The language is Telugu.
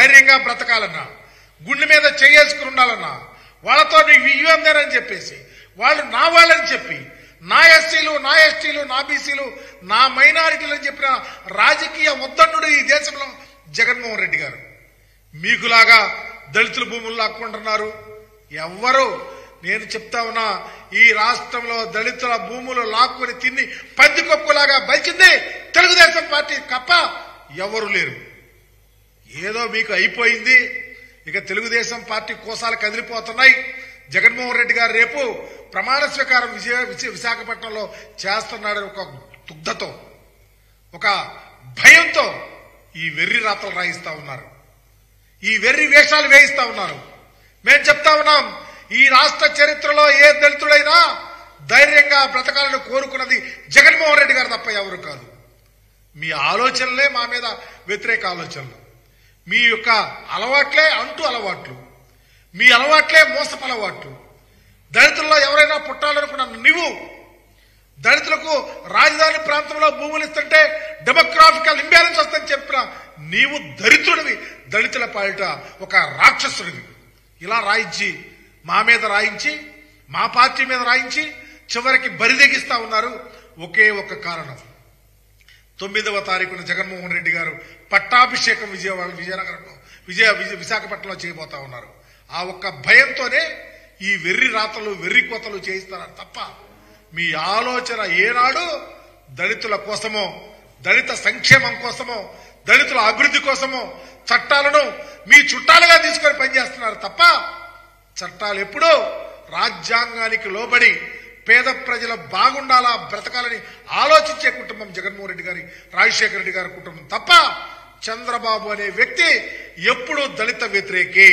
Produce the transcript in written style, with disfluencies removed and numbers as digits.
ధైర్యంగా బ్రతకాలన్నా, గుండె మీద చేసుకుని ఉండాలన్నా, వాళ్ళతో ఇవ్వందేనని చెప్పేసి వాళ్ళు నా వాళ్ళని చెప్పి నా ఎస్సీలు, నా ఎస్టీలు, నా బీసీలు, నా మైనారిటీలు అని చెప్పిన రాజకీయ ఉద్దండు ఈ దేశంలో జగన్మోహన్ రెడ్డి గారు. మీకులాగా దళితుల భూములు లాక్కుంటున్నారు ఎవ్వరు. నేను చెప్తా ఉన్నా, ఈ రాష్ట్రంలో దళితుల భూములు లాక్కుని తిని పందికొక్కులాగా బలిచింది తెలుగుదేశం పార్టీ తప్ప ఎవరు లేరు. ఏదో మీకు అయిపోయింది. ఇక తెలుగుదేశం పార్టీ కోసాలు కదిలిపోతున్నాయి. జగన్మోహన్ రెడ్డి గారు రేపు ప్రమాణ స్వీకారం విశాఖపట్నంలో చేస్తున్నాడని ఒక దుగ్ధతో, ఒక భయంతో ఈ వెర్రి రాతలు రాయిస్తా ఉన్నారు, ఈ వెర్రి వేషాలు వేయిస్తా ఉన్నారు. మేము చెప్తా ఉన్నాం, ఈ రాష్ట్ర చరిత్రలో ఏ దళితుడైనా ధైర్యంగా బ్రతకాలని కోరుకున్నది జగన్మోహన్ రెడ్డి గారు తప్ప ఎవరు కాదు. మీ ఆలోచనలే మా మీద వ్యతిరేక ఆలోచనలు, మీ యొక్క అలవాట్లే అంటూ అలవాట్లు, మీ అలవాట్లే మోసపు అలవాట్లు. దళితుల్లో ఎవరైనా పుట్టాలనుకున్నాను నీవు, దళితులకు రాజధాని ప్రాంతంలో భూములు ఇస్తుంటే డెమోగ్రాఫికల్ ఇంబ్యాలెన్స్ వస్తుందని చెప్పిన నీవు దరిద్రుడివి, దళితుల పాలిట ఒక రాక్షసుడివి. ఇలా రాయించి మా మీద రాయించి, మా పార్టీ మీద రాయించి చివరికి బరిదెగిస్తా ఉన్నారు. ఒకే ఒక కారణం, 9వ తారీఖున జగన్మోహన్ రెడ్డి గారు పట్టాభిషేకం విజయనగరంలో విశాఖపట్నంలో చేయబోతా ఉన్నారు. ఆ ఒక్క భయంతోనే ఈ వెర్రి రాతలు, వెర్రి కోతలు చేయిస్తున్నారు తప్ప మీ ఆలోచన ఏనాడు దళితుల కోసమో, దళిత సంక్షేమం కోసమో, దళితుల అభివృద్ధి కోసమో చట్టాలను మీ చుట్టాలుగా తీసుకొని పనిచేస్తున్నారు తప్ప చట్టాలు ఎప్పుడూ రాజ్యాంగానికి లోబడి పేద ప్రజల బాగుండాలా, బ్రతకాలని ఆలోచించే కుటుంబం జగన్మోహన్ రెడ్డి గారి, రాజశేఖర రెడ్డి గారి కుటుంబం తప్ప చంద్రబాబు అనే వ్యక్తి ఎప్పుడూ దళిత వ్యతిరేకే.